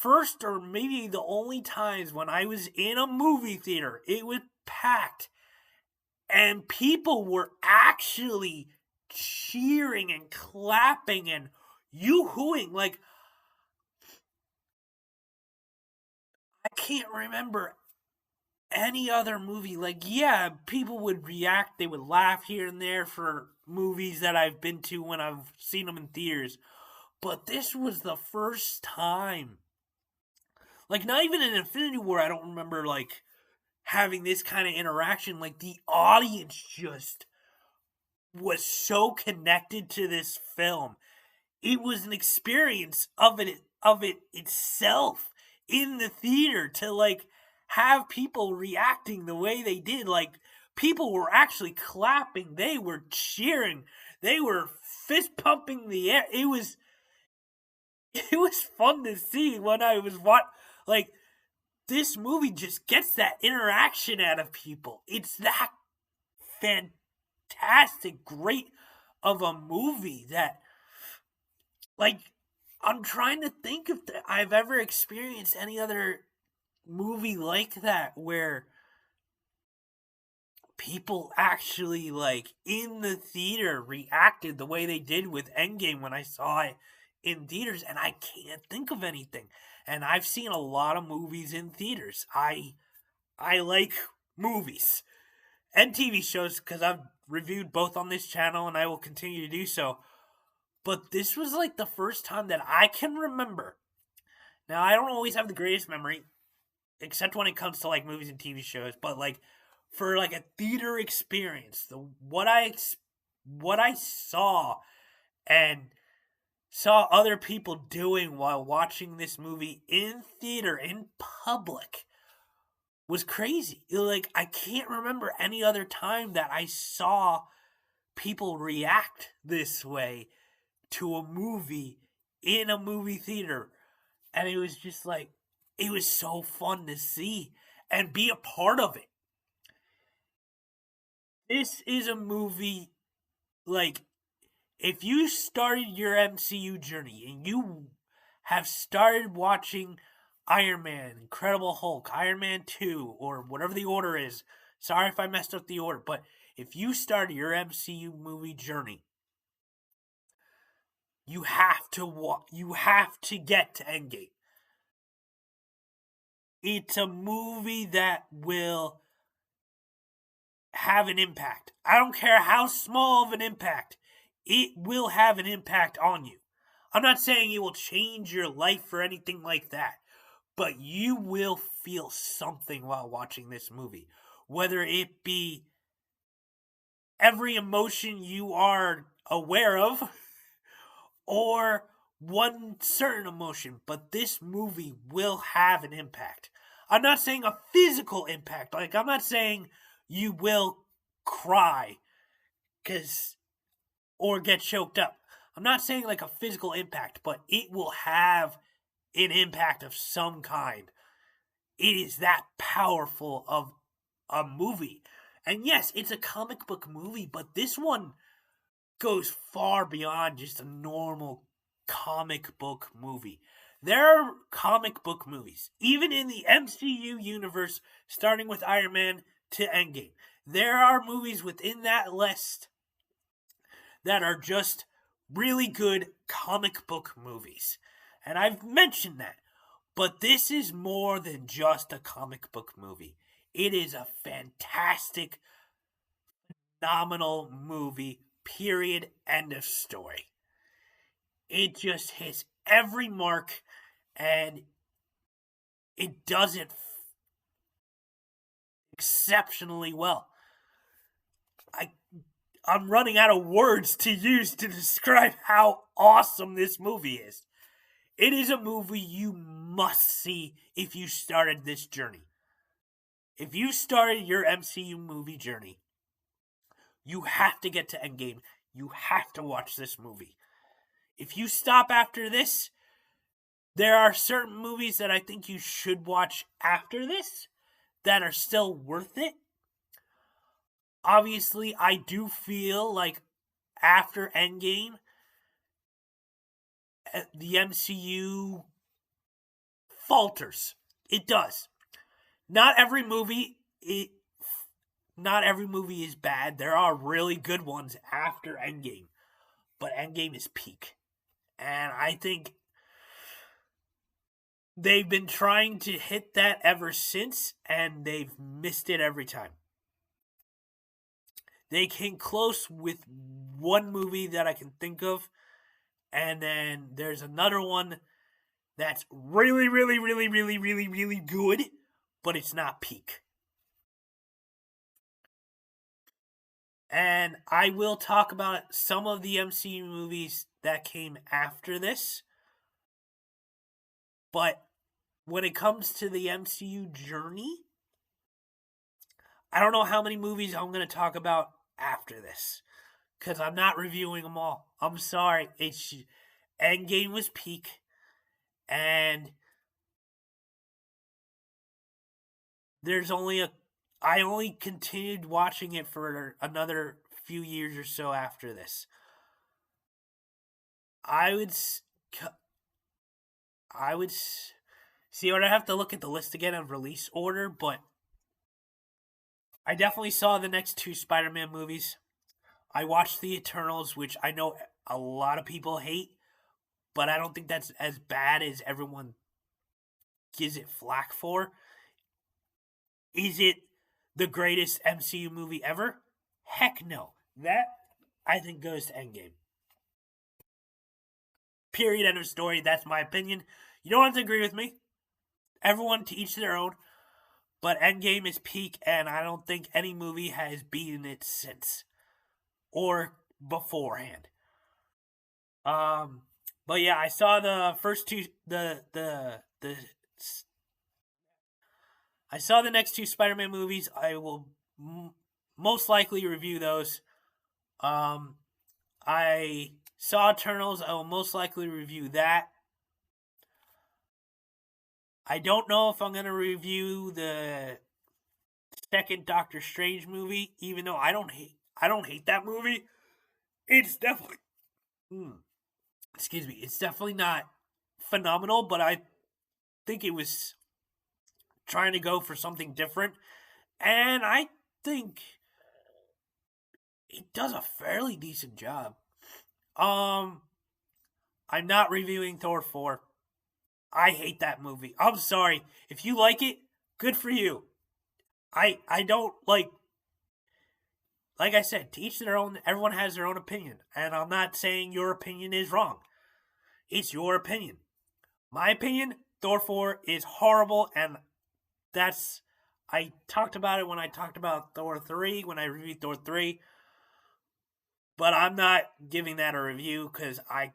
first or maybe the only times when I was in a movie theater. It was packed, and people were actually cheering and clapping and yoo-hooing. Like, I can't remember any other movie. Like, yeah, people would react, they would laugh here and there for movies that I've been to when I've seen them in theaters. But this was the first time. Like, not even in Infinity War, I don't remember, like, having this kind of interaction. Like, the audience just was so connected to this film. It was an experience of it itself in the theater to, like, have people reacting the way they did. Like, people were actually clapping, they were cheering, they were fist pumping the air. It was fun to see when I was like, this movie just gets that interaction out of people. It's that fantastic, great of a movie that, like, I'm trying to think if I've ever experienced any other movie like that where people actually, like, in the theater reacted the way they did with Endgame when I saw it in theaters, and I can't think of anything. And I've seen a lot of movies in theaters. I like movies and TV shows because I've reviewed both on this channel and I will continue to do so. But this was like the first time that I can remember. Now, I don't always have the greatest memory, except when it comes to like movies and TV shows, but like for like a theater experience, what I saw and saw other people doing while watching this movie in theater in public was crazy. Like, I can't remember any other time that I saw people react this way to a movie in a movie theater. And it was just like, it was so fun to see and be a part of it. This is a movie, like, if you started your MCU journey and you have started watching Iron Man, Incredible Hulk, Iron Man 2, or whatever the order is, sorry if I messed up the order, but if you started your MCU movie journey, you have to get to Endgame. It's a movie that will have an impact. I don't care how small of an impact, it will have an impact on you. I'm not saying it will change your life or anything like that, but you will feel something while watching this movie. Whether it be every emotion you are aware of or one certain emotion, but this movie will have an impact. I'm not saying a physical impact. Like, I'm not saying you will cry or get choked up. I'm not saying like a physical impact, but it will have an impact of some kind. It is that powerful of a movie. And yes, it's a comic book movie, but this one goes far beyond just a normal comic book movie. There are comic book movies, even in the MCU universe, starting with Iron Man to Endgame. There are movies within that list that are just really good comic book movies. And I've mentioned that. But this is more than just a comic book movie. It is a fantastic, phenomenal movie, period, end of story. It just hits every mark and it does it exceptionally well. I'm running out of words to use to describe how awesome this movie is. It is a movie you must see if you started this journey. If you started your MCU movie journey, you have to get to Endgame. You have to watch this movie. If you stop after this, there are certain movies that I think you should watch after this that are still worth it. Obviously, I do feel like after Endgame, the MCU falters. It does. Not every movie it not every movie is bad. There are really good ones after Endgame, but Endgame is peak. And I think they've been trying to hit that ever since, and they've missed it every time. They came close with one movie that I can think of, and then there's another one that's really, really, really, really, really, really good, but it's not peak. And I will talk about some of the MCU movies that came after this. But when it comes to the MCU journey, I don't know how many movies I'm going to talk about after this. Because I'm not reviewing them all. I'm sorry. Endgame was peak. And I only continued watching it for another few years or so after this. I would see. I'd have to look at the list again of release order, but I definitely saw the next two Spider-Man movies. I watched the Eternals, which I know a lot of people hate, but I don't think that's as bad as everyone gives it flack for. Is it the greatest MCU movie ever? Heck no. That, I think, goes to Endgame. Period. End of story. That's my opinion. You don't have to agree with me. Everyone to each their own. But Endgame is peak, and I don't think any movie has beaten it since. Or beforehand. But yeah, I saw the first two, I saw the next two Spider-Man movies. I will most likely review those. I saw Eternals. I will most likely review that. I don't know if I'm going to review the second Doctor Strange movie, even though I don't hate that movie. It's definitely excuse me, it's definitely not phenomenal, but I think it was trying to go for something different, and I think it does a fairly decent job. I'm not reviewing Thor 4. I hate that movie. I'm sorry. If you like it, good for you. I don't like I said, to each their own. Everyone has their own opinion, and I'm not saying your opinion is wrong. It's your opinion. My opinion, Thor 4 is horrible, and that's I talked about it when I talked about Thor 3, when I reviewed Thor 3. But I'm not giving that a review because I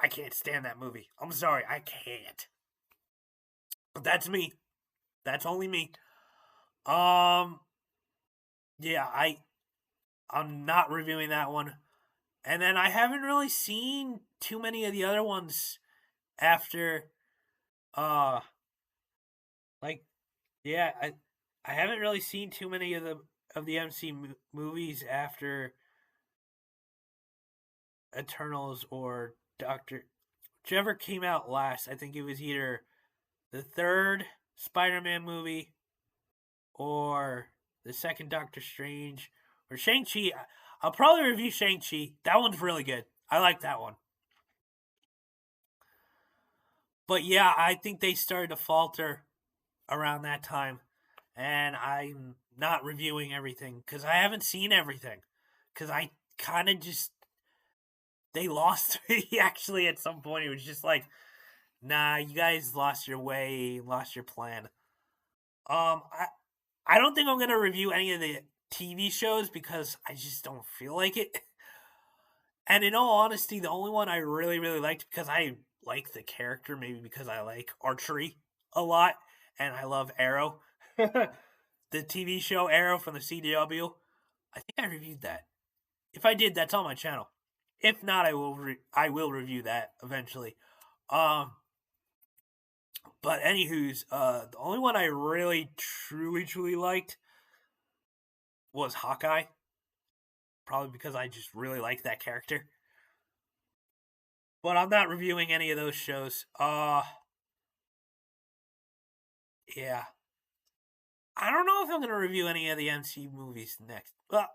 can't stand that movie. I'm sorry, I can't. But that's me. That's only me. Yeah, I'm not reviewing that one. And then I haven't really seen too many of the other ones after uh like yeah, I haven't really seen too many of the movies after Eternals or Doctor whichever came out last. I think it was either the third Spider-Man movie or the second Doctor Strange or Shang-Chi. I'll probably review Shang-Chi. That one's really good. I like that one. But yeah, I think they started to falter around that time. And I'm not reviewing everything because I haven't seen everything. Because I kind of just. They lost me actually at some point. It was just like, nah, you guys lost your way, lost your plan. I don't think I'm gonna review any of the TV shows because I just don't feel like it. And in all honesty, the only one I really, really liked because I like the character, maybe because I like archery a lot and I love Arrow. The TV show Arrow from the CW. I think I reviewed that. If I did, that's on my channel. If not, I will review that eventually. But anywho's, the only one I really, truly, truly liked was Hawkeye. Probably because I just really like that character. But I'm not reviewing any of those shows. Yeah. I don't know if I'm gonna review any of the MCU movies next. Well,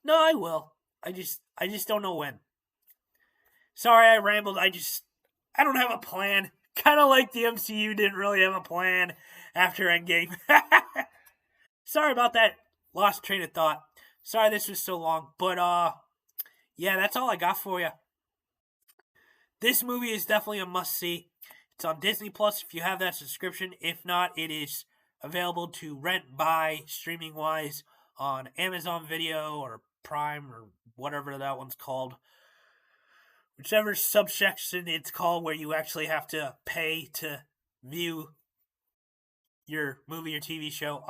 no, I will. I just don't know when. Sorry, I rambled. I don't have a plan. Kind of like the MCU didn't really have a plan after Endgame. Sorry about that. Lost train of thought. Sorry this was so long, but yeah, that's all I got for you. This movie is definitely a must see. It's on Disney Plus if you have that subscription. If not, it is available to rent by streaming wise on Amazon Video or Prime or whatever that one's called. Whichever subsection it's called where you actually have to pay to view your movie or TV show.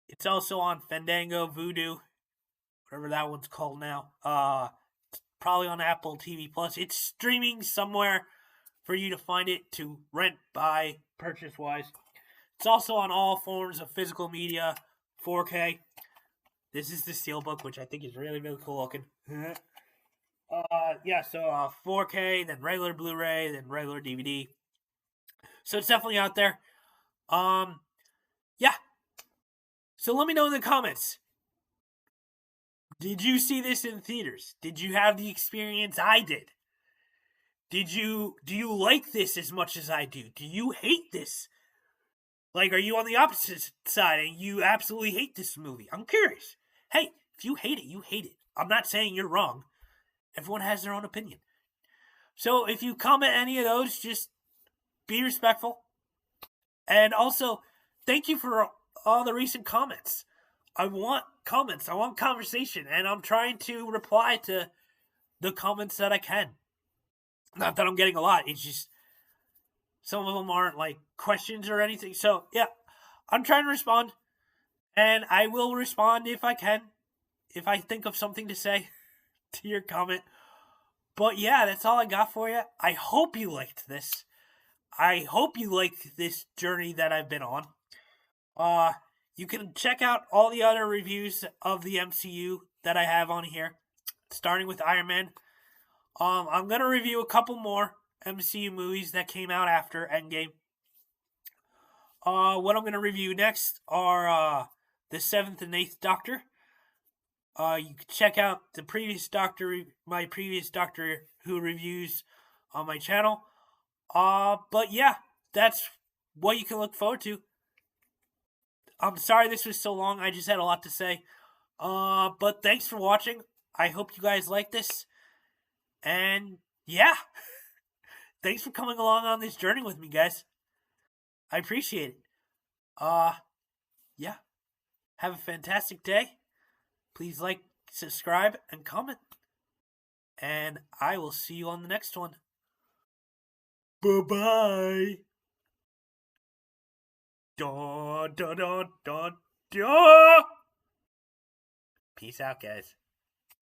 It's also on Fandango, Vudu, whatever that one's called now. Probably on Apple TV Plus. It's streaming somewhere for you to find it to rent, buy, purchase wise. It's also on all forms of physical media, 4K. This is the Steelbook, which I think is really, really cool looking. Yeah, so 4K, then regular Blu-ray, then regular DVD. So it's definitely out there. Yeah. So let me know in the comments. Did you see this in theaters? Did you have the experience I did? Do you like this as much as I do? Do you hate this? Like, are you on the opposite side and you absolutely hate this movie? I'm curious. Hey, if you hate it, you hate it. I'm not saying you're wrong. Everyone has their own opinion. So if you comment any of those, just be respectful. And also, thank you for all the recent comments. I want comments. I want conversation. And I'm trying to reply to the comments that I can. Not that I'm getting a lot. It's just some of them aren't like questions or anything. So, yeah, I'm trying to respond. And I will respond if I can. If I think of something to say to your comment. But yeah, that's all I got for you. I hope you liked this. I hope you like this journey that I've been on. You can check out all the other reviews of the MCU that I have on here, starting with Iron Man. I'm gonna review a couple more MCU movies that came out after Endgame. What I'm gonna review next are the 7th and 8th Doctor. You can check out the previous Doctor, my previous Doctor Who reviews on my channel. But yeah, that's what you can look forward to. I'm sorry this was so long. I just had a lot to say. But thanks for watching. I hope you guys like this. And yeah, thanks for coming along on this journey with me, guys. I appreciate it. Yeah. Have a fantastic day. Please like, subscribe, and comment. And I will see you on the next one. Bye-bye. Da, da, da, da, da. Peace out, guys.